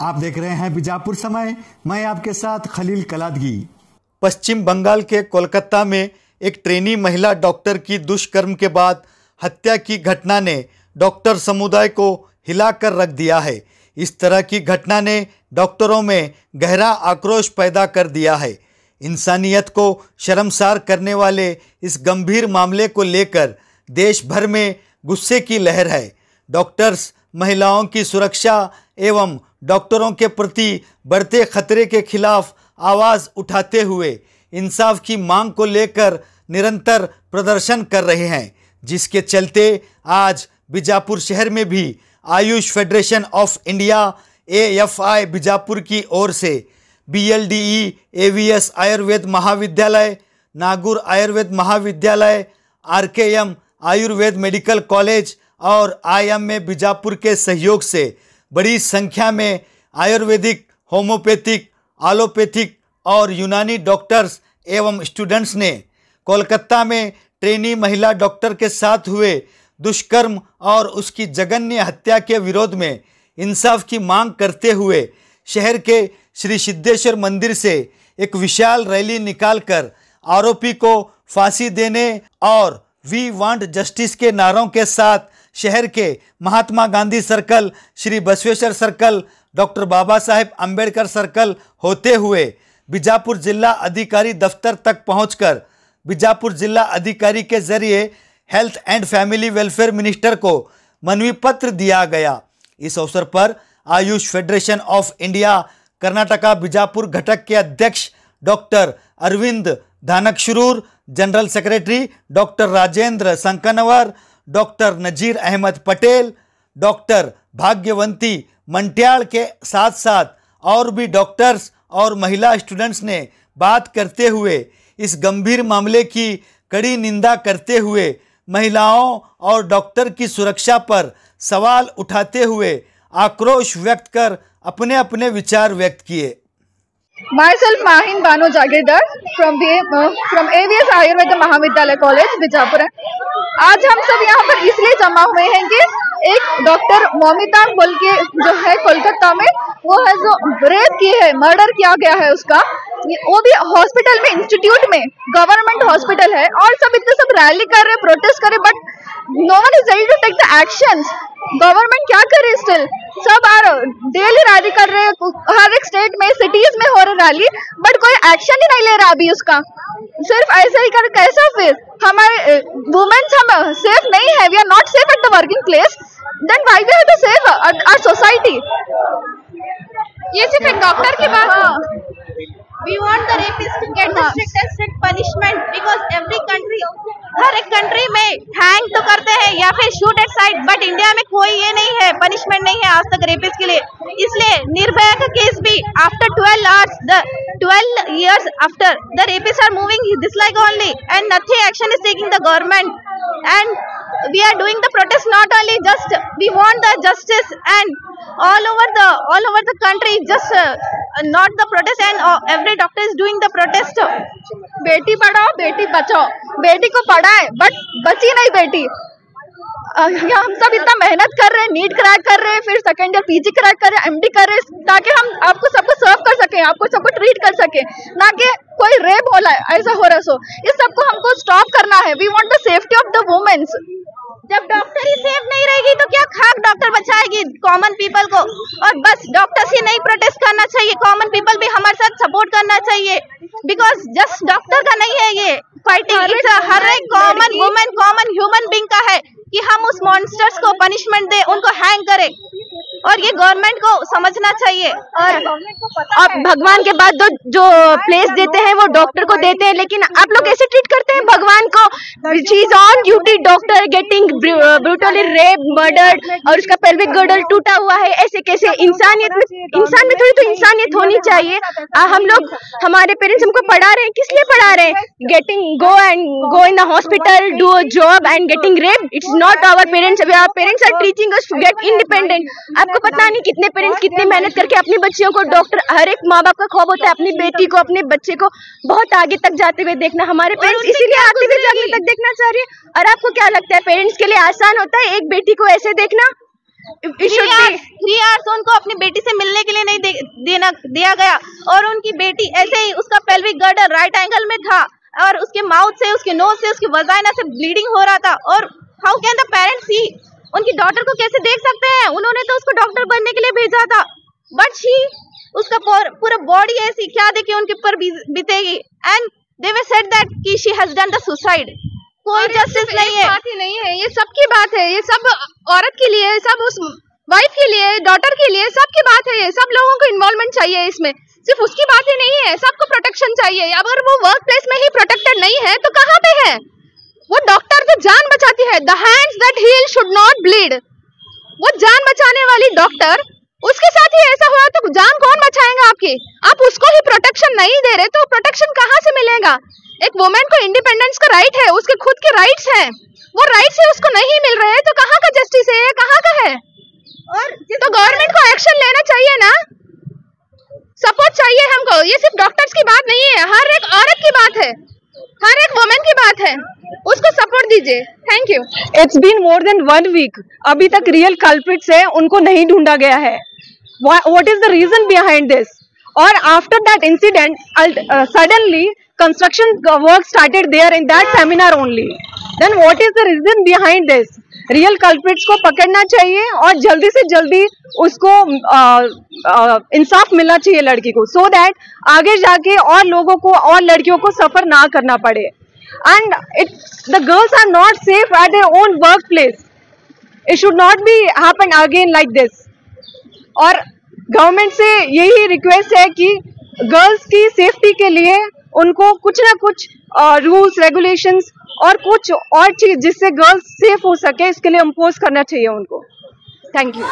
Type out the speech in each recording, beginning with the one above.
आप देख रहे हैं बीजापुर समय। मैं आपके साथ खलील कलादगी। पश्चिम बंगाल के कोलकाता में एक ट्रेनी महिला डॉक्टर की दुष्कर्म के बाद हत्या की घटना ने डॉक्टर समुदाय को हिलाकर रख दिया है। इस तरह की घटना ने डॉक्टरों में गहरा आक्रोश पैदा कर दिया है। इंसानियत को शर्मसार करने वाले इस गंभीर मामले को लेकर देश भर में गुस्से की लहर है। डॉक्टर्स महिलाओं की सुरक्षा एवं डॉक्टरों के प्रति बढ़ते खतरे के खिलाफ आवाज़ उठाते हुए इंसाफ की मांग को लेकर निरंतर प्रदर्शन कर रहे हैं, जिसके चलते आज बीजापुर शहर में भी Ayush federation of India AFI Bijapur की ओर से BLDE AVS आयुर्वेद महाविद्यालय, नागुर आयुर्वेद महाविद्यालय, RKM आयुर्वेद मेडिकल कॉलेज और IMA बीजापुर के सहयोग से बड़ी संख्या में आयुर्वेदिक, होम्योपैथिक, एलोपैथिक और यूनानी डॉक्टर्स एवं स्टूडेंट्स ने कोलकाता में ट्रेनी महिला डॉक्टर के साथ हुए दुष्कर्म और उसकी जघन्य हत्या के विरोध में इंसाफ की मांग करते हुए शहर के श्री सिद्धेश्वर मंदिर से एक विशाल रैली निकालकर आरोपी को फांसी देने और वी वांट जस्टिस के नारों के साथ शहर के Mahatma Gandhi circle, Shri Basaveshwar circle, doctor Baba Saheb Ambedkar circle होते हुए बीजापुर जिला अधिकारी दफ्तर तक पहुंचकर बीजापुर जिला अधिकारी के जरिए health and family welfare minister को मनवी पत्र दिया गया। इस अवसर पर Ayush federation of India Karnataka Bijapur घटक के अध्यक्ष doctor Arvind Dhanakshurur, general secretary doctor Rajendra Sankanwar, doctor Nazir Ahmed Patel, doctor Bhagyavanti Mantyal के साथ साथ और भी डॉक्टर्स और महिला स्टूडेंट्स ने बात करते हुए इस गंभीर मामले की कड़ी निंदा करते हुए महिलाओं और डॉक्टर की सुरक्षा पर सवाल उठाते हुए आक्रोश व्यक्त कर अपने अपने विचार व्यक्त किए। Myself Mahin Banu Jagirdar from AVS Ayurveda महाविद्यालय कॉलेज बीजापुर। आज हम सब यहाँ पर इसलिए जमा हुए हैं कि एक डॉक्टर मोमिता बोल के जो है कोलकाता में, वो है जो रेप की है, मर्डर किया गया है उसका, वो भी हॉस्पिटल में, इंस्टीट्यूट में, गवर्नमेंट हॉस्पिटल है, और सब इतने सब रैली कर रहे, प्रोटेस्ट कर रहे, but no one is ready to take the actions. Government क्या करे? स्टिल सब डेली रैली कर रहे हैं, हर एक स्टेट में, सिटीज में हो रहे रैली, बट कोई एक्शन ही नहीं ले रहा अभी उसका। सिर्फ ऐसे ही कर कैसा? फिर हमारे वुमेन्स हम सेफ नहीं है, we are not safe at the working place, then why we have to save our society? ये सिर्फ एक डॉक्टर की बात है। We want the rapists to get the strictest punishment because every country, हर एक कंट्री में हैंग तो करते हैं या फिर shoot at side, but India में कोई ये नहीं है, पनिशमेंट नहीं है आज तक रेपिस्ट के लिए। इसलिए निर्भया का केस भी after 12 years after the rapists are moving this like only and nothing action is taking the government, and we are doing the protest not only just we want the justice and all over the country, just not the protest, and every doctor is doing the protest. Beti Padhao Beti Bachao, बेटी को पढ़ाए but बची नहीं बेटी। हम सब इतना मेहनत कर रहे हैं, नीट क्रैक कर रहे हैं, फिर सेकेंड ईयर PG क्रैक कर रहे हैं, MD कर रहे हैं, ताकि हम आपको सबको सर्व कर सकें, आपको सबको ट्रीट कर सकें, ना कि कोई रेप हो रहा है, ऐसा हो रहा है। सो इस सबको हमको स्टॉप करना है। We want the safety of the womens. जब डॉक्टर ही सेफ नहीं रहेगी तो क्या खाक डॉक्टर बचाएगी कॉमन पीपल को? और बस डॉक्टर्स ही नहीं प्रोटेस्ट करना चाहिए, कॉमन पीपल भी हमारे साथ सपोर्ट करना चाहिए, बिकॉज जस्ट डॉक्टर का नहीं है ये फाइटिंग, इट्स हर एक common women, common human being का है कि हम उस मॉन्स्टर्स को पनिशमेंट दे, उनको हैंग करें, और ये गवर्नमेंट को समझना चाहिए। और अब भगवान के बाद जो प्लेस देते हैं वो डॉक्टर को देते हैं, लेकिन आप लोग ऐसे ट्रीट करते हैं भगवान को। She is on duty, doctor getting brutally rape, murdered, और उसका पेल्विक गर्डल टूटा हुआ है। ऐसे कैसे? इंसान में थोड़ी तो इंसानियत होनी चाहिए। हम लोग, हमारे पेरेंट्स हमको पढ़ा रहे हैं, किस लिए पढ़ा रहे हैं? Go in the hospital, do a job and getting rape, it's not our parents. Parents are teaching us to get independent. आपको पता नहीं कितने पेरेंट्स कितने मेहनत करके अपनी बच्चियों को डॉक्टर, हर एक माँ बाप का ख्वाब होता है अपनी बेटी को, अपने बच्चे को बहुत आगे तक जाते हुए देखना। हमारे पेरेंट्स इसीलिए आगे तक देखना चाह रहे हैं। और आपको क्या लगता है पेरेंट्स के लिए आसान होता है एक बेटी को ऐसे देखना? 3 hours उनको अपनी बेटी से मिलने के लिए नहीं दिया गया, और उनकी बेटी ऐसे ही उसका पेल्विक गर्डर राइट एंगल में था और उसके माउथ से, उसके नोज से, उसकी वजाइना से ब्लीडिंग हो रहा था। और हाउ कैन द पेरेंट्स सी, उनकी डॉटर को कैसे देख सकते हैं? उन्होंने तो उसको डॉक्टर बनने के लिए भेजा था, बट शी, उसका पूरा बॉडी ऐसी, क्या देखे उनके ऊपर बीतेगी। And they were said that कि she has done the suicide. कोई जस्टिस नहीं है, बात ही नहीं है, ये सबकी बात है, ये सब औरत के लिए, सब उस वाइफ के लिए, डॉटर के लिए, सबकी बात है। ये सब लोगों को इन्वॉल्वमेंट चाहिए इसमें, सिर्फ उसकी बात ही नहीं है, सबको प्रोटेक्शन चाहिए। अगर वो वर्क प्लेस में ही प्रोटेक्टेड नहीं है तो कहाँ पे है? वो डॉक्टर जो जान बचाती है, the hands that heal should not bleed, वो जान बचाने वाली डॉक्टर, उसके साथ ही ऐसा हुआ तो जान कौन बचाएगा आपकी? आप उसको ही प्रोटेक्शन नहीं दे रहे तो प्रोटेक्शन कहाँ से मिलेगा? एक वुमेन को इंडिपेंडेंस का राइट है, उसके खुद के राइट्स हैं, वो राइट्स ही उसको नहीं मिल रहे हैं तो कहाँ का जस्टिस है? ये कहाँ का है? और तो गवर्नमेंट को एक्शन लेना चाहिए ना, सपोर्ट चाहिए हमको। ये सिर्फ डॉक्टर्स की बात नहीं है, हर एक औरत की बात है, हर एक वुमेन की बात है, उसको सपोर्ट दीजिए। Thank you. It's been more than 1 week, अभी तक रियल कल्प्रिट्स है उनको नहीं ढूंढा गया है। What is the reason behind this? और after that incident suddenly construction work started there in that seminar only. Then what is the reason behind this? Real culprits को पकड़ना चाहिए और जल्दी से जल्दी उसको इंसाफ मिलना चाहिए लड़की को, so that आगे जाके और लोगों को और लड़कियों को सफर ना करना पड़े। And the girls are not safe at their own workplace. It should not be happen again like this. और गवर्नमेंट से यही रिक्वेस्ट है कि गर्ल्स की सेफ्टी के लिए उनको कुछ ना कुछ रूल्स, रेगुलेशंस और कुछ और चीज जिससे गर्ल्स सेफ हो सके, इसके लिए इम्पोज करना चाहिए उनको। Thank you.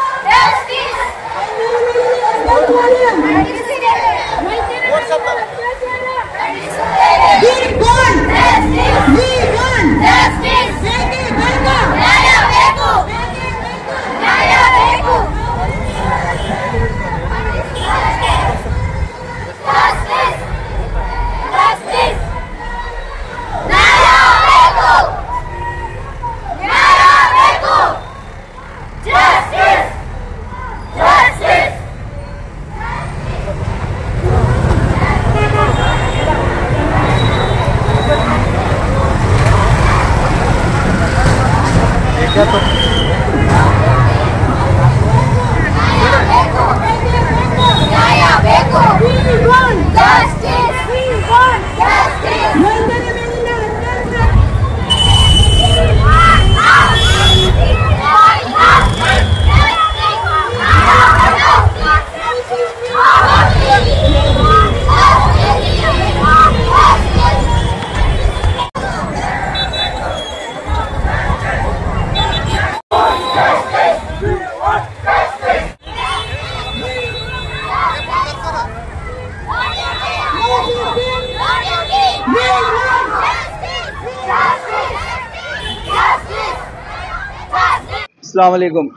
अस्सलाम वालेकुम।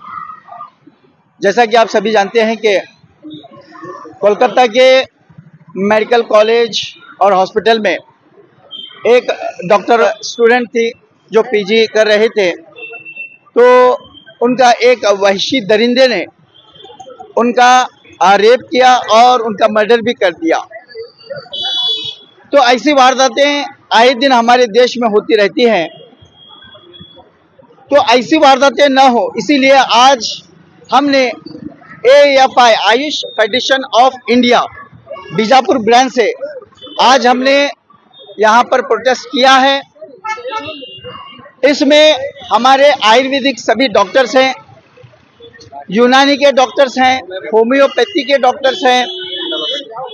जैसा कि आप सभी जानते हैं कि कोलकाता के मेडिकल कॉलेज और हॉस्पिटल में एक डॉक्टर स्टूडेंट थी जो पीजी कर रहे थे, तो उनका एक वहशी दरिंदे ने उनका रेप किया और उनका मर्डर भी कर दिया। तो ऐसी वारदातें आए दिन हमारे देश में होती रहती हैं, तो ऐसी वारदातें न हो इसीलिए आज हमने AFI Ayush federation of India Bijapur branch से आज हमने यहाँ पर प्रोटेस्ट किया है। इसमें हमारे आयुर्वेदिक सभी डॉक्टर्स हैं, यूनानी के डॉक्टर्स हैं, होम्योपैथी के डॉक्टर्स हैं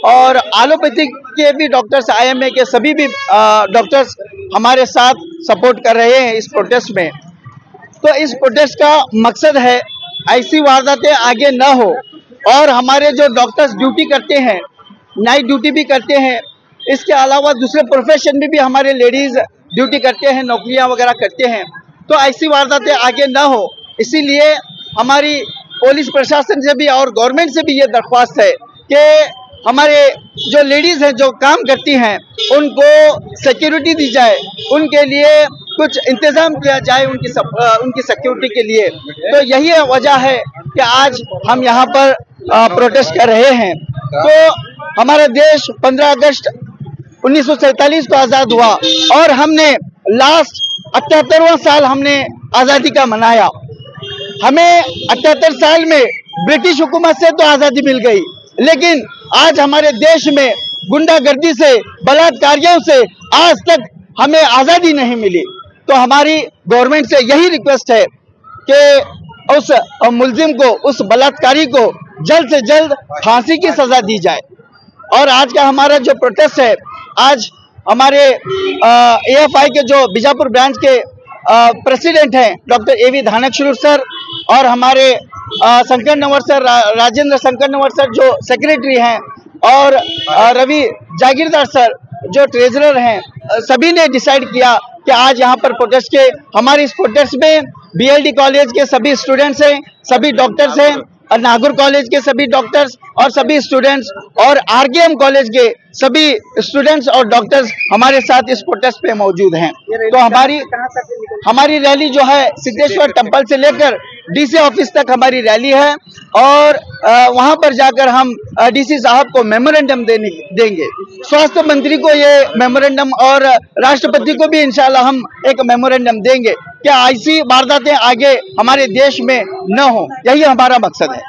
और एलोपैथिक के भी डॉक्टर्स, IMA के सभी भी डॉक्टर्स हमारे साथ सपोर्ट कर रहे हैं इस प्रोटेस्ट में। तो इस प्रोटेस्ट का मकसद है ऐसी वारदातें आगे न हो और हमारे जो डॉक्टर्स ड्यूटी करते हैं, नाइट ड्यूटी भी करते हैं, इसके अलावा दूसरे प्रोफेशन में भी हमारे लेडीज़ ड्यूटी करते हैं, नौकरियां वगैरह करते हैं, तो ऐसी वारदातें आगे न हो इसीलिए हमारी पुलिस प्रशासन से भी और गवर्नमेंट से भी ये दरख्वास्त है कि हमारे जो लेडीज़ हैं जो काम करती हैं उनको सिक्योरिटी दी जाए, उनके लिए कुछ इंतजाम किया जाए उनकी सिक्योरिटी के लिए। तो यही वजह है कि आज हम यहाँ पर प्रोटेस्ट कर रहे हैं। तो हमारा देश 15 अगस्त 1947 को आजाद हुआ और हमने लास्ट 78वां साल हमने आजादी का मनाया। हमें 78 साल में ब्रिटिश हुकूमत से तो आजादी मिल गई, लेकिन आज हमारे देश में गुंडागर्दी से, बलात्कारियों से आज तक हमें आजादी नहीं मिली। तो हमारी गवर्नमेंट से यही रिक्वेस्ट है कि उस मुलजिम को, उस बलात्कारी को जल्द से जल्द फांसी की सजा दी जाए। और आज का हमारा जो प्रोटेस्ट है, आज हमारे AFI के जो बीजापुर ब्रांच के प्रेसिडेंट हैं डॉक्टर AV धानकशूर सर और हमारे शंकर नवर सर, राजेंद्र शंकर नवर सर जो सेक्रेटरी हैं और रवि जागीरदार सर जो ट्रेजरर हैं, सभी ने डिसाइड किया कि आज यहाँ पर प्रोटेस्ट के हमारे इस प्रोटेस्ट में BLD कॉलेज के सभी स्टूडेंट्स हैं, सभी डॉक्टर्स हैं, नागौर कॉलेज के सभी डॉक्टर्स और सभी स्टूडेंट्स और RKM कॉलेज के सभी स्टूडेंट्स और डॉक्टर्स हमारे साथ इस प्रोटेस्ट पे मौजूद हैं। तो हमारी रैली जो है सिद्धेश्वर टेम्पल से लेकर DC ऑफिस तक हमारी रैली है और वहां पर जाकर हम DC साहब को मेमोरेंडम देंगे। स्वास्थ्य मंत्री को ये मेमोरेंडम और राष्ट्रपति को भी इंशाल्लाह हम एक मेमोरेंडम देंगे कि ऐसी वारदातें आगे हमारे देश में न हो, यही हमारा मकसद है।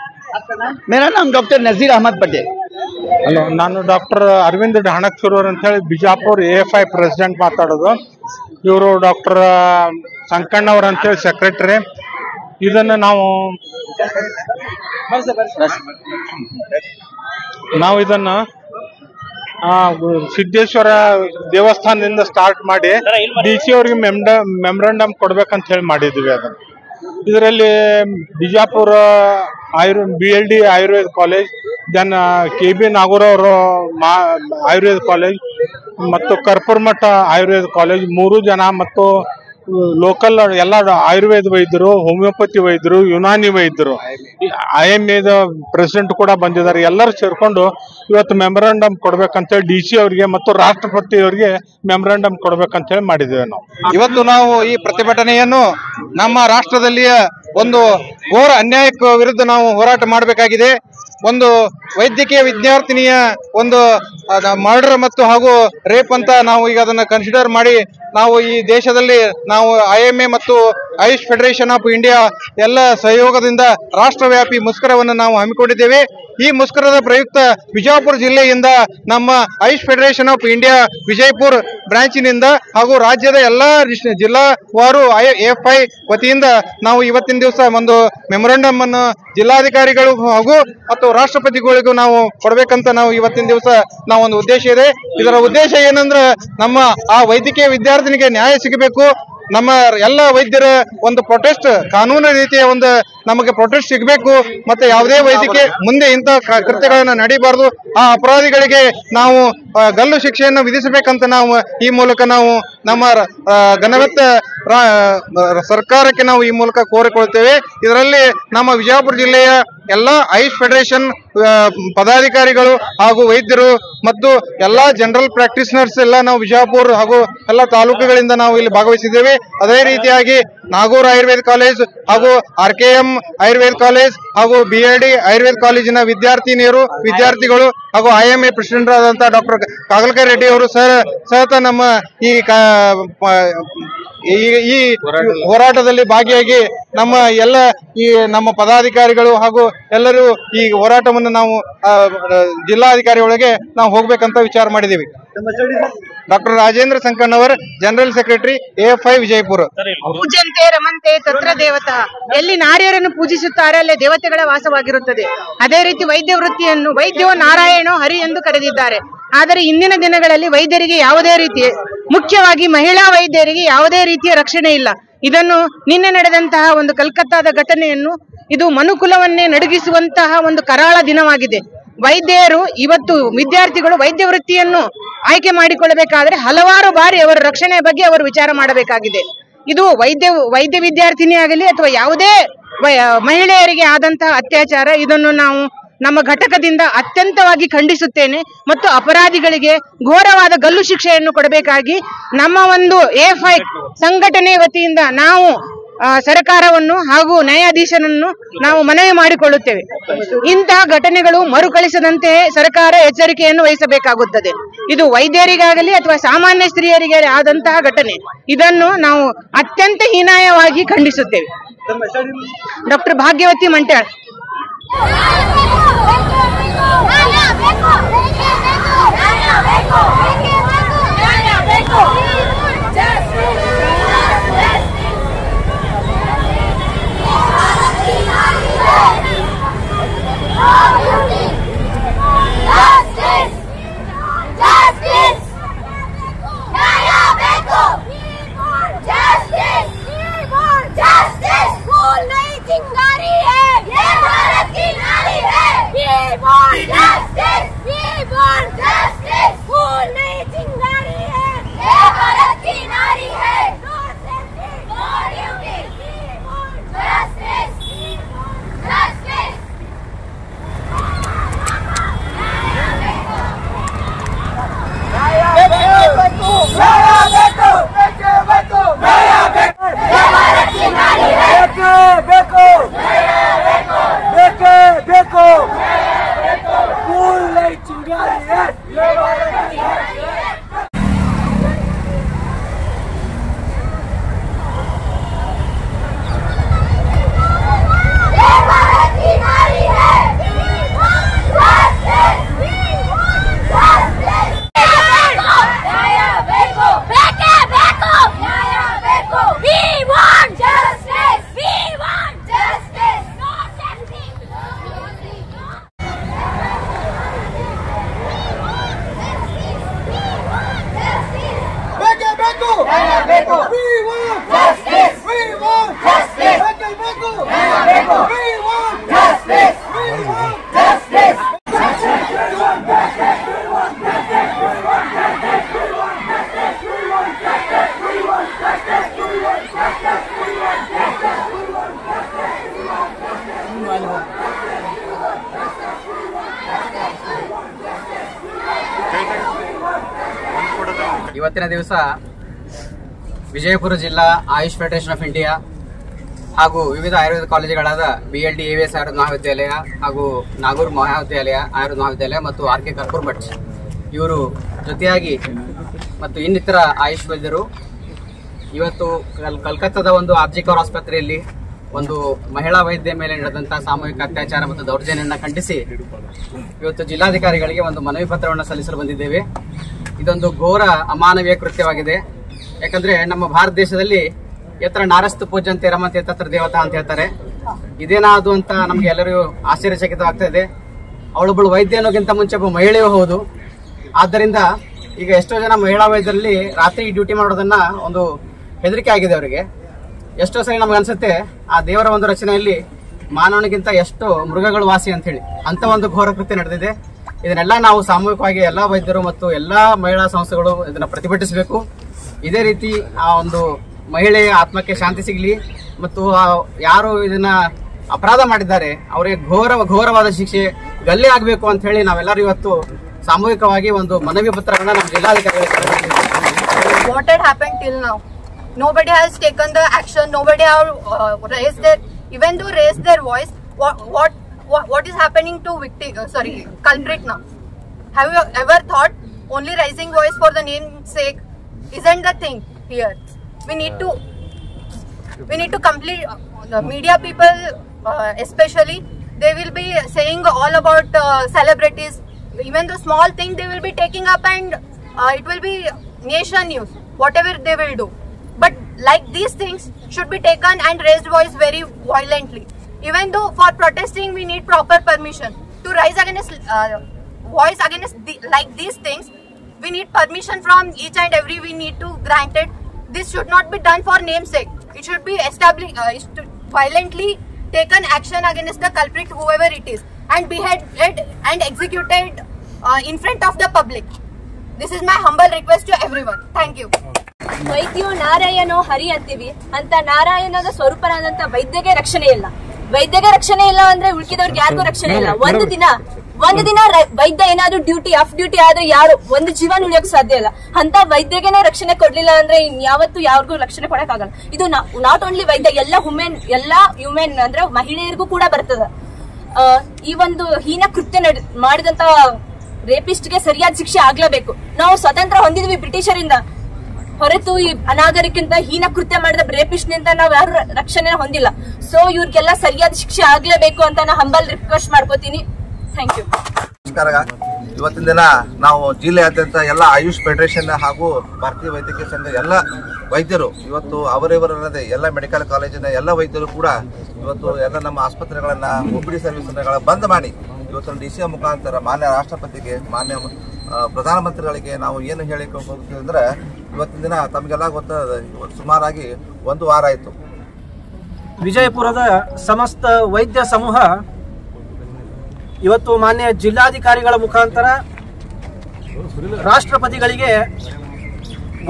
मेरा नाम डॉक्टर नजीर अहमद पटेल। ಹಲೋ, ನಾನು ಡಾಕ್ಟರ್ ಅರವಿಂದ್ ಢಾಣಕಶೂರ್ ಅಂತ ಹೇಳಿ ಬಿಜಾಪುರ AFI ಪ್ರೆಸಿಡೆಂಟ್ ಮಾತಾಡೋದು. ಇವರು ಡಾಕ್ಟರ್ ಸಂಕಣ್ಣವ್ರ ಅಂತ ಹೇಳಿ ಸೆಕ್ರೆಟರಿ. ಇದನ್ನ ನಾವು ಇದನ್ನ ಸಿದ್ದೇಶ್ವರ ದೇವಸ್ಥಾನದಿಂದ ಸ್ಟಾರ್ಟ್ ಮಾಡಿ DC ಅವರಿಗೆ ಮೆಮೊರಂಡಮ್ ಕೊಡ್ಬೇಕಂತ ಹೇಳಿ ಮಾಡಿದ್ವಿ. ಅದನ್ನ ಇದರಲ್ಲಿ Bijapur BLD Ayurveda college, then KB Nagur ಅವರು ಆಯುರ್ವೇದ ಕಾಲೇಜ್ ಮತ್ತು ಕರ್ಪೂರಮಠ ಆಯುರ್ವೇದ ಕಾಲೇಜ್ 3 ಜನ ಮತ್ತು ಲೋಕಲ್ ಎಲ್ಲ ಆಯುರ್ವೇದ ವೈದ್ಯರು, ಹೋಮಿಯೋಪತಿ ವೈದ್ಯರು, ಯುನಾನಿ ವೈದ್ಯರು, IMA ಪ್ರೆಸಿಡೆಂಟ್ ಕೂಡ ಬಂದಿದ್ದಾರೆ. ಎಲ್ಲರೂ ಸೇರ್ಕೊಂಡು ಇವತ್ತು ಮೆಮೊರಂಡಮ್ ಕೊಡ್ಬೇಕಂತೇಳಿ DC ಅವರಿಗೆ ಮತ್ತು ರಾಷ್ಟ್ರಪತಿ ಅವರಿಗೆ ಮೆಮೊರಂಡಮ್ ಕೊಡ್ಬೇಕಂತೇಳಿ ಮಾಡಿದ್ದೇವೆ. ಇವತ್ತು ನಾವು ಈ ಪ್ರತಿಭಟನೆಯನ್ನು ನಮ್ಮ ರಾಷ್ಟ್ರದಲ್ಲಿಯ ಒಂದು ಘೋರ ಅನ್ಯಾಯಕ್ಕೆ ವಿರುದ್ಧ ನಾವು ಹೋರಾಟ ಮಾಡಬೇಕಾಗಿದೆ. ಒಂದು ವೈದ್ಯಕೀಯ ವಿದ್ಯಾರ್ಥಿನಿಯ ಒಂದು ಮರ್ಡರ್ ಮತ್ತು ಹಾಗೂ ರೇಪ್ ಅಂತ ನಾವು ಈಗ ಅದನ್ನು ಕನ್ಸಿಡರ್ ಮಾಡಿ ನಾವು ಈ ದೇಶದಲ್ಲಿ ನಾವು IMA ಮತ್ತು ಆಯುಷ್ ಫೆಡರೇಷನ್ ಆಫ್ ಇಂಡಿಯಾ ಎಲ್ಲ ಸಹಯೋಗದಿಂದ ರಾಷ್ಟ್ರವ್ಯಾಪಿ ಮುಷ್ಕರವನ್ನು ನಾವು ಹಮ್ಮಿಕೊಂಡಿದ್ದೇವೆ. ಈ ಮುಷ್ಕರದ ಪ್ರಯುಕ್ತ ಬಿಜಾಪುರ ಜಿಲ್ಲೆಯಿಂದ ನಮ್ಮ Ayush federation of India Vijayapura ಬ್ರಾಂಚಿನಿಂದ ಹಾಗೂ ರಾಜ್ಯದ ಎಲ್ಲ ಜಿಲ್ಲಾವಾರು AFI ವತಿಯಿಂದ ನಾವು ಇವತ್ತಿನ ದಿವಸ ಒಂದು ಮೆಮೊರಂಡಮ್ ಅನ್ನು ಜಿಲ್ಲಾಧಿಕಾರಿಗಳು ಹಾಗೂ ಮತ್ತು ರಾಷ್ಟ್ರಪತಿಗಳಿಗೂ ನಾವು ಕೊಡಬೇಕಂತ ನಾವು ಇವತ್ತಿನ ದಿವಸ ನಾವು ಒಂದು ಉದ್ದೇಶ ಇದೆ. ಇದರ ಉದ್ದೇಶ ಏನಂದ್ರೆ ನಮ್ಮ ಆ ವೈದ್ಯಕೀಯ ವಿದ್ಯಾರ್ಥಿನಿಗೆ ನ್ಯಾಯ ಸಿಗಬೇಕು. ನಮ್ಮ ಎಲ್ಲ ವೈದ್ಯರ ಒಂದು ಪ್ರೊಟೆಸ್ಟ್ ಕಾನೂನು ರೀತಿಯ ಒಂದು ನಮಗೆ ಪ್ರೊಟೆಸ್ಟ್ ಸಿಗಬೇಕು. ಮತ್ತೆ ಯಾವುದೇ ವೈದ್ಯಕೀಯ ಮುಂದೆ ಇಂಥ ಕೃತ್ಯಗಳನ್ನು ನಡೀಬಾರದು. ಆ ಅಪರಾಧಿಗಳಿಗೆ ನಾವು ಗಲ್ಲು ಶಿಕ್ಷೆಯನ್ನು ವಿಧಿಸಬೇಕಂತ ನಾವು ಈ ಮೂಲಕ ನಾವು ನಮ್ಮ ಘನವೆತ್ತ ಸರ್ಕಾರಕ್ಕೆ ನಾವು ಈ ಮೂಲಕ ಕೋರಿಕೊಳ್ತೇವೆ. ಇದರಲ್ಲಿ ನಮ್ಮ ವಿಜಯಪುರ ಜಿಲ್ಲೆಯ ಎಲ್ಲ ಆಯುಷ್ ಫೆಡರೇಷನ್ ಪದಾಧಿಕಾರಿಗಳು ಹಾಗೂ ವೈದ್ಯರು ಮತ್ತು ಎಲ್ಲ ಜನರಲ್ ಪ್ರಾಕ್ಟೀಷನರ್ಸ್ ಎಲ್ಲ ನಾವು ವಿಜಯಪುರ ಹಾಗೂ ಎಲ್ಲ ತಾಲೂಕುಗಳಿಂದ ನಾವು ಇಲ್ಲಿ ಭಾಗವಹಿಸಿದ್ದೇವೆ. ಅದೇ ರೀತಿಯಾಗಿ ನಾಗೂರ್ ಆಯುರ್ವೇದ ಕಾಲೇಜ್ ಹಾಗೂ RKM ಆಯುರ್ವೇದ ಕಾಲೇಜ್ ಹಾಗೂ BLD ಆಯುರ್ವೇದ ಕಾಲೇಜಿನ ವಿದ್ಯಾರ್ಥಿನಿಯರು, ವಿದ್ಯಾರ್ಥಿಗಳು ಹಾಗೂ IMA ಪ್ರೆಸಿಡೆಂಟ್ ಆದಂತಹ ಡಾಕ್ಟರ್ ಕಾಗಲ್ಕರ್ ರೆಡ್ಡಿ ಅವರು ಸಹಿತ ನಮ್ಮ ಈ ಹೋರಾಟದಲ್ಲಿ ಭಾಗಿಯಾಗಿ ನಮ್ಮ ಎಲ್ಲ ಈ ನಮ್ಮ ಪದಾಧಿಕಾರಿಗಳು ಹಾಗೂ ಎಲ್ಲರೂ ಈ ಹೋರಾಟವನ್ನು ನಾವು ಜಿಲ್ಲಾಧಿಕಾರಿ ಒಳಗೆ ನಾವು ಹೋಗ್ಬೇಕಂತ ವಿಚಾರ ಮಾಡಿದ್ದೀವಿ. Doctor Rajendra Sankannavar, general secretary AFI Vijayapura. ಪೂಜಂತೆ ರಮಂತೆ ತತ್ರ ದೇವತಾ, ಎಲ್ಲಿ ನಾರ್ಯರನ್ನು ಪೂಜಿಸುತ್ತಾರೆ ಅಲ್ಲಿ ದೇವತೆಗಳ ವಾಸವಾಗಿರುತ್ತದೆ. ಅದೇ ರೀತಿ ವೈದ್ಯ ವೃತ್ತಿಯನ್ನು ವೈದ್ಯೋ ನಾರಾಯಣೋ ಹರಿ ಎಂದು ಕರೆದಿದ್ದಾರೆ. ಆದರೆ ಇಂದಿನ ದಿನಗಳಲ್ಲಿ ವೈದ್ಯರಿಗೆ ಯಾವುದೇ ರೀತಿಯ, ಮುಖ್ಯವಾಗಿ ಮಹಿಳಾ ವೈದ್ಯರಿಗೆ ಯಾವುದೇ ರೀತಿಯ ರಕ್ಷಣೆ ಇಲ್ಲ. ಇದನ್ನು ನಿನ್ನೆ ನಡೆದಂತಹ ಒಂದು ಕಲ್ಕತ್ತಾದ ಘಟನೆಯನ್ನು ಇದು ಮನುಕುಲವನ್ನೇ ನಡುಗಿಸುವಂತಹ ಒಂದು ಕರಾಳ ದಿನವಾಗಿದೆ. ವೈದ್ಯರು ಇವತ್ತು ವಿದ್ಯಾರ್ಥಿಗಳು ವೈದ್ಯ ವೃತ್ತಿಯನ್ನು ಆಯ್ಕೆ ಮಾಡಿಕೊಳ್ಳಬೇಕಾದ್ರೆ ಹಲವಾರು ಬಾರಿ ಅವರ ರಕ್ಷಣೆ ಬಗ್ಗೆ ಅವರು ವಿಚಾರ ಮಾಡಬೇಕಾಗಿದೆ. ಇದು ವೈದ್ಯ ವಿದ್ಯಾರ್ಥಿನಿ ಆಗಲಿ ಅಥವಾ ಯಾವುದೇ ಮಹಿಳೆಯರಿಗೆ ಆದಂತಹ ಅತ್ಯಾಚಾರ, ಇದನ್ನು ನಾವು ನಮ್ಮ ಘಟಕದಿಂದ ಅತ್ಯಂತವಾಗಿ ಖಂಡಿಸುತ್ತೇನೆ ಮತ್ತು ಅಪರಾಧಿಗಳಿಗೆ ಘೋರವಾದ ಗಲ್ಲು ಶಿಕ್ಷೆಯನ್ನು ಕೊಡಬೇಕಾಗಿ ನಮ್ಮ ಒಂದು ಎಫ್ಐ ಸಂಘಟನೆ ವತಿಯಿಂದ ನಾವು ಸರ್ಕಾರವನ್ನು ಹಾಗೂ ನ್ಯಾಯಾಧೀಶರನ್ನು ನಾವು ಮನವಿ ಮಾಡಿಕೊಳ್ಳುತ್ತೇವೆ. ಇಂತಹ ಘಟನೆಗಳು ಮರುಕಳಿಸದಂತೆ ಸರ್ಕಾರ ಎಚ್ಚರಿಕೆಯನ್ನು ವಹಿಸಬೇಕಾಗುತ್ತದೆ. ಇದು ವೈದ್ಯರಿಗಾಗಲಿ ಅಥವಾ ಸಾಮಾನ್ಯ ಸ್ತ್ರೀಯರಿಗೆ ಆದಂತಹ ಘಟನೆ. ಇದನ್ನು ನಾವು ಅತ್ಯಂತ ಹೀನಾಯವಾಗಿ ಖಂಡಿಸುತ್ತೇವೆ. ಡಾಕ್ಟರ್ ಭಾಗ್ಯವತಿ ಮಂಟ್ಯಾಳ್. ಇವತ್ತಿನ ದಿವಸ ವಿಜಯಪುರ ಜಿಲ್ಲಾ ಆಯುಷ್ ಫೆಡರೇಷನ್ ಆಫ್ ಇಂಡಿಯಾ ಹಾಗೂ ವಿವಿಧ ಆಯುರ್ವೇದ ಕಾಲೇಜುಗಳಾದ BLD AVS ಆಯುರ್ವೇದ ಮಹಾವಿದ್ಯಾಲಯ ಹಾಗೂ ನಾಗೂರ್ ಮಹಾವಿದ್ಯಾಲಯ ಆಯುರ್ವೇದ ಮಹಾವಿದ್ಯಾಲಯ ಮತ್ತು RK ಕರ್ಪೂರ್ ಭಟ್ ಇವರು ಜೊತೆಯಾಗಿ ಮತ್ತು ಇನ್ನಿತರ ಆಯುಷ್ ವೈದ್ಯರು ಇವತ್ತು ಕಲ್ಕತ್ತಾದ ಒಂದು RG ಕರ್ ಆಸ್ಪತ್ರೆಯಲ್ಲಿ ಒಂದು ಮಹಿಳಾ ವೈದ್ಯ ಮೇಲೆ ನಡೆದಂತಹ ಸಾಮೂಹಿಕ ಅತ್ಯಾಚಾರ ಮತ್ತು ದೌರ್ಜನ್ಯವನ್ನು ಖಂಡಿಸಿ ಇವತ್ತು ಜಿಲ್ಲಾಧಿಕಾರಿಗಳಿಗೆ ಒಂದು ಮನವಿ ಪತ್ರವನ್ನು ಸಲ್ಲಿಸಲು ಬಂದಿದ್ದೇವೆ. ಇದೊಂದು ಘೋರ ಅಮಾನವೀಯ ಕೃತ್ಯವಾಗಿದೆ. ಯಾಕಂದ್ರೆ ನಮ್ಮ ಭಾರತ ದೇಶದಲ್ಲಿ ಯತ್ರ ನಾರಸ್ತು ಪೂಜ್ಯಂತೆ ರಮಂತೆ ತತ್ರ ದೇವತಾ ಅಂತ ಹೇಳ್ತಾರೆ. ಇದೇನಾದು ಅಂತ ನಮ್ಗೆ ಎಲ್ಲರಿಗೂ ಆಶ್ಚರ್ಯಚಕಿತವಾಗ್ತಾ ಇದೆ. ಅವಳೊಬ್ಬಳು ವೈದ್ಯ ಅನ್ನೋಕ್ಕಿಂತ ಮುಂಚೆ ಒಬ್ಬ ಮಹಿಳೆಯೂ ಹೌದು. ಆದ್ದರಿಂದ ಈಗ ಎಷ್ಟೋ ಜನ ಮಹಿಳಾ ವೈದ್ಯರಲ್ಲಿ ರಾತ್ರಿ ಡ್ಯೂಟಿ ಮಾಡೋದನ್ನ ಒಂದು ಹೆದರಿಕೆ ಆಗಿದೆ ಅವರಿಗೆ. ಎಷ್ಟೋ ಸರಿ ನಮ್ಗೆ ಅನ್ಸುತ್ತೆ ಆ ದೇವರ ಒಂದು ರಚನೆಯಲ್ಲಿ ಮಾನವನಿಗಿಂತ ಎಷ್ಟು ಮೃಗಗಳು ವಾಸಿ ಅಂತ ಹೇಳಿ ಅಂತ ಒಂದು ಘೋರ ಕೃತ್ಯ ನಡೆದಿದೆ. ಇದನ್ನೆಲ್ಲ ನಾವು ಸಾಮೂಹಿಕವಾಗಿ ಎಲ್ಲಾ ವೈದ್ಯರು ಮತ್ತು ಎಲ್ಲಾ ಮಹಿಳಾ ಸಂಸ್ಥೆಗಳು ಇದನ್ನ ಪ್ರತಿಭಟಿಸಬೇಕು. ಇದೇ ರೀತಿ ಆ ಒಂದು ಮಹಿಳೆಯ ಆತ್ಮಕ್ಕೆ ಶಾಂತಿ ಸಿಗಲಿ ಮತ್ತು ಯಾರು ಇದನ್ನ ಅಪರಾಧ ಮಾಡಿದ್ದಾರೆ ಅವರಿಗೆ ಘೋರವಾದ ಶಿಕ್ಷೆ ಗಲ್ಲಿ ಆಗಬೇಕು ಅಂತ ಹೇಳಿ ನಾವೆಲ್ಲರೂ ಇವತ್ತು ಸಾಮೂಹಿಕವಾಗಿ ಒಂದು ಮನವಿ ಪತ್ರವನ್ನ ನಮ್ಮ ಜಿಲ್ಲಾಧಿಕಾರಿಗಳಿಗೆ What had happened till now? Nobody has taken the action. Nobody have raised their, even though raised their voice. What is happening to victim? Culprit now. Have you ever thought only raising voice for the name's sake isn't the thing here? We need to complete the media people, especially. They will be saying all about celebrities. Even the small thing they will be taking up and it will be nation news. Whatever they will do. But like these things should be taken and raised voice very violently. Even though for protesting we need proper permission. To rise against voice against like these things, we need permission from each and every. We need to grant it. This should not be done for namesake. It should be established, violently taken action against the culprit, whoever it is, and beheaded and executed in front of the public. This is my humble request to everyone. Thank you. ವೈದ್ಯೋ ನಾರಾಯಣೋ ಹರಿ ಅಂತೀವಿ ಅಂತ ನಾರಾಯಣದ ಸ್ವರೂಪನಾದಂತ ವೈದ್ಯಗೆ ರಕ್ಷಣೆ ಇಲ್ಲ. ವೈದ್ಯಗೆ ರಕ್ಷಣೆ ಇಲ್ಲ ಅಂದ್ರೆ ಉಳ್ಕಿದವ್ರಿಗೆ ಯಾರಿಗೂ ರಕ್ಷಣೆ ಇಲ್ಲ. ಒಂದು ದಿನ ವೈದ್ಯ ಏನಾದ್ರು ಆಫ್ ಡ್ಯೂಟಿ ಆದ್ರೆ ಯಾರು ಒಂದು ಜೀವನ ಉಳಿಯೋಕ್ ಸಾಧ್ಯ ಇಲ್ಲ. ಅಂತ ವೈದ್ಯಗೆನೆ ರಕ್ಷಣೆ ಕೊಡ್ಲಿಲ್ಲ ಅಂದ್ರೆ ಯಾವತ್ತು ಯಾರಿಗೂ ರಕ್ಷಣೆ ಕೊಡಕ್ ಆಗಲ್ಲ. ಇದು ನಾಟ್ ಓನ್ಲಿ ವೈದ್ಯ, ಎಲ್ಲಾ ಹ್ಯೂಮನ್ ಅಂದ್ರೆ ಮಹಿಳೆಯರಿಗೂ ಕೂಡ ಬರ್ತದ. ಈ ಒಂದು ಹೀನ ಕೃತ್ಯ ಮಾಡಿದಂತ ರೇಪಿಸ್ಟ್ಗೆ ಸರಿಯಾದ ಶಿಕ್ಷೆ ಆಗ್ಲೇಬೇಕು. ನಾವು ಸ್ವತಂತ್ರ ಹೊಂದಿದ್ವಿ ಬ್ರಿಟಿಷರಿಂದ, ಹೊರತು ಈ ಅನಾಗರಿಕಿಂತ ಹೀನ ಕೃತ್ಯ ಮಾಡಿದ ರೇಪಿಸ್ಟ್ ನಿಂದ ನಾವ್ ಯಾರು ರಕ್ಷಣೆ ಹೊಂದಿಲ್ಲ. ಸೊ ಇವ್ರಿಗೆಲ್ಲ ಸರಿಯಾದ ಶಿಕ್ಷೆ ಆಗ್ಲೇಬೇಕು ಅಂತ ನಾ ಹಂಬಲ್ ರಿಕ್ವೆಸ್ಟ್ ಮಾಡ್ಕೋತೀನಿ. Thank you. ನಮಸ್ಕಾರ. ಇವತ್ತಿನ ದಿನ ನಾವು ಜಿಲ್ಲೆಯಾದ್ಯಂತ ಎಲ್ಲ ಆಯುಷ್ ಫೆಡರೇಷನ್ ಹಾಗೂ ಭಾರತೀಯ ವೈದ್ಯಕೀಯ ಸಂಘ ಎಲ್ಲ ವೈದ್ಯರು ಇವತ್ತು ಅವರಿವರಲ್ಲದೆ ಎಲ್ಲ ಮೆಡಿಕಲ್ ಕಾಲೇಜಿನ ಎಲ್ಲ ವೈದ್ಯರು ಕೂಡ ಇವತ್ತು ಎಲ್ಲ ನಮ್ಮ ಆಸ್ಪತ್ರೆಗಳನ್ನ OPD ಸರ್ವಿಸ್ಗಳ ಬಂದ್ ಮಾಡಿ ಇವತ್ತು DCA ಮುಖಾಂತರ ಮಾನ್ಯ ರಾಷ್ಟ್ರಪತಿಗೆ, ಮಾನ್ಯ ಪ್ರಧಾನಮಂತ್ರಿಗಳಿಗೆ ನಾವು ಏನು ಹೇಳಿಕೆ ಹೋಗ್ತೀವಿ ಅಂದ್ರೆ, ಇವತ್ತಿನ ದಿನ ತಮಗೆಲ್ಲ ಗೊತ್ತಾದ ಸುಮಾರಾಗಿ 1 ವಾರ ಆಯಿತು. ವಿಜಯಪುರದ ಸಮಸ್ತ ವೈದ್ಯ ಸಮೂಹ ಇವತ್ತು ಮಾನ್ಯ ಜಿಲ್ಲಾಧಿಕಾರಿಗಳ ಮುಖಾಂತರ ರಾಷ್ಟ್ರಪತಿಗಳಿಗೆ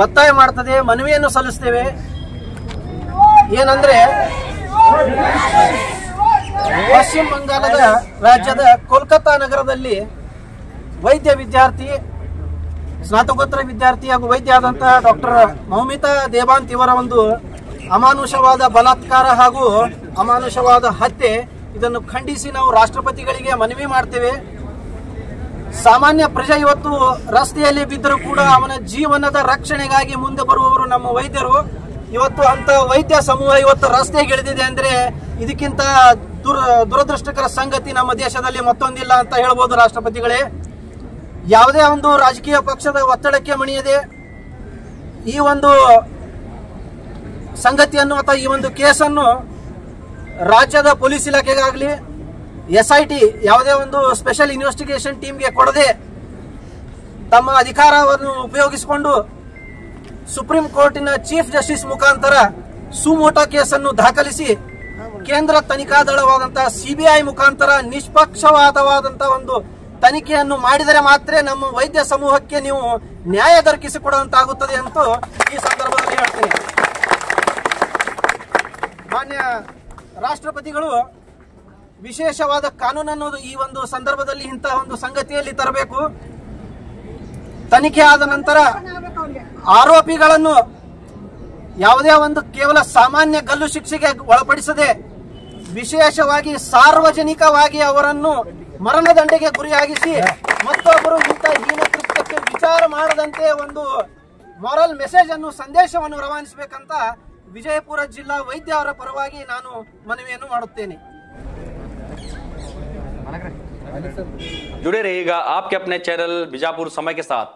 ಒತ್ತಾಯ ಮಾಡ್ತದೆ, ಮನವಿಯನ್ನು ಸಲ್ಲಿಸ್ತೇವೆ. ಏನಂದ್ರೆ ಪಶ್ಚಿಮ ಬಂಗಾಳದ ರಾಜ್ಯದ ಕೋಲ್ಕತ್ತಾ ನಗರದಲ್ಲಿ ವೈದ್ಯ ವಿದ್ಯಾರ್ಥಿ, ಸ್ನಾತಕೋತ್ತರ ವಿದ್ಯಾರ್ಥಿ ಹಾಗೂ ವೈದ್ಯ ಆದಂತಹ ಡಾಕ್ಟರ್ ಮೌಮಿತಾ ದೇವಾಂತ್ ಇವರ ಒಂದು ಅಮಾನುಷವಾದ ಬಲಾತ್ಕಾರ ಹಾಗೂ ಅಮಾನುಷವಾದ ಹತ್ಯೆ, ಇದನ್ನು ಖಂಡಿಸಿ ನಾವು ರಾಷ್ಟ್ರಪತಿಗಳಿಗೆ ಮನವಿ ಮಾಡ್ತೇವೆ. ಸಾಮಾನ್ಯ ಪ್ರಜೆ ಇವತ್ತು ರಸ್ತೆಯಲ್ಲಿ ಬಿದ್ದರೂ ಕೂಡ ಅವನ ಜೀವನದ ರಕ್ಷಣೆಗಾಗಿ ಮುಂದೆ ಬರುವವರು ನಮ್ಮ ವೈದ್ಯರು. ಇವತ್ತು ಅಂತ ವೈದ್ಯ ಸಮೂಹ ಇವತ್ತು ರಸ್ತೆಗೆ ಇಳಿದಿದೆ ಅಂದ್ರೆ ಇದಕ್ಕಿಂತ ದುರದೃಷ್ಟಕರ ಸಂಗತಿ ನಮ್ಮ ದೇಶದಲ್ಲಿ ಮತ್ತೊಂದಿಲ್ಲ ಅಂತ ಹೇಳ್ಬೋದು. ರಾಷ್ಟ್ರಪತಿಗಳೇ, ಯಾವುದೇ ಒಂದು ರಾಜಕೀಯ ಪಕ್ಷದ ಒತ್ತಡಕ್ಕೆ ಮಣಿಯದೆ ಈ ಒಂದು ಸಂಗತಿಯನ್ನು ಅಥವಾ ಈ ಒಂದು ಕೇಸನ್ನು ರಾಜ್ಯದ ಪೊಲೀಸ್ ಇಲಾಖೆಗಾಗಲಿ SIT ಯಾವುದೇ ಒಂದು ಸ್ಪೆಷಲ್ ಇನ್ವೆಸ್ಟಿಗೇಷನ್ ಟೀಮ್ಗೆ ಕೊಡದೆ ತಮ್ಮ ಅಧಿಕಾರವನ್ನು ಉಪಯೋಗಿಸಿಕೊಂಡು ಸುಪ್ರೀಂ ಕೋರ್ಟಿನ ಚೀಫ್ ಜಸ್ಟಿಸ್ ಮುಖಾಂತರ ಸುಮೋಟೋ ಕೇಸನ್ನು ದಾಖಲಿಸಿ ಕೇಂದ್ರ ತನಿಖಾ ದಳವಾದಂತಹ CBI ಮುಖಾಂತರ ನಿಷ್ಪಕ್ಷಪಾತವಾದಂತಹ ಒಂದು ತನಿಖೆಯನ್ನು ಮಾಡಿದರೆ ಮಾತ್ರ ನಮ್ಮ ವೈದ್ಯ ಸಮೂಹಕ್ಕೆ ನೀವು ನ್ಯಾಯ ದೊರಕಿಸಿಕೊಡುವಂತಾಗುತ್ತದೆ ಅಂತ ಈ ಸಂದರ್ಭದಲ್ಲಿ ಹೇಳ್ತೇನೆ. ಮಾನ್ಯ ರಾಷ್ಟ್ರಪತಿಗಳು ವಿಶೇಷವಾದ ಕಾನೂನನ್ನು ಈ ಒಂದು ಸಂದರ್ಭದಲ್ಲಿ ಇಂತಹ ಒಂದು ಸಂಗತಿಯಲ್ಲಿ ತರಬೇಕು. ತನಿಖೆ ಆದ ನಂತರ ಆರೋಪಿಗಳನ್ನು ಯಾವುದೇ ಒಂದು ಕೇವಲ ಸಾಮಾನ್ಯ ಗಲ್ಲು ಶಿಕ್ಷೆಗೆ ಒಳಪಡಿಸದೆ ವಿಶೇಷವಾಗಿ ಸಾರ್ವಜನಿಕವಾಗಿ ಅವರನ್ನು ಮರಣದಂಡೆಗೆ ಗುರಿಯಾಗಿಸಿ ಮತ್ತೊಬ್ಬರು ಇಂಥ ಹೀನ ಕೃತ್ಯಕ್ಕೆ ವಿಚಾರ ಮಾಡದಂತೆ ಒಂದು ಮಾರಲ್ ಮೆಸೇಜ್ ಅನ್ನು, ಸಂದೇಶವನ್ನು ರವಾನಿಸಬೇಕಂತ ವಿಜಯಪುರ ಜಿಲ್ಲಾ ವೈದ್ಯ ಅವರ ಪರವಾಗಿ ನಾನು ಮನವಿಯನ್ನು ಮಾಡುತ್ತೇನೆ. जुड़े रहिएगा आपके अपने चैनल बीजापुर समय के साथ।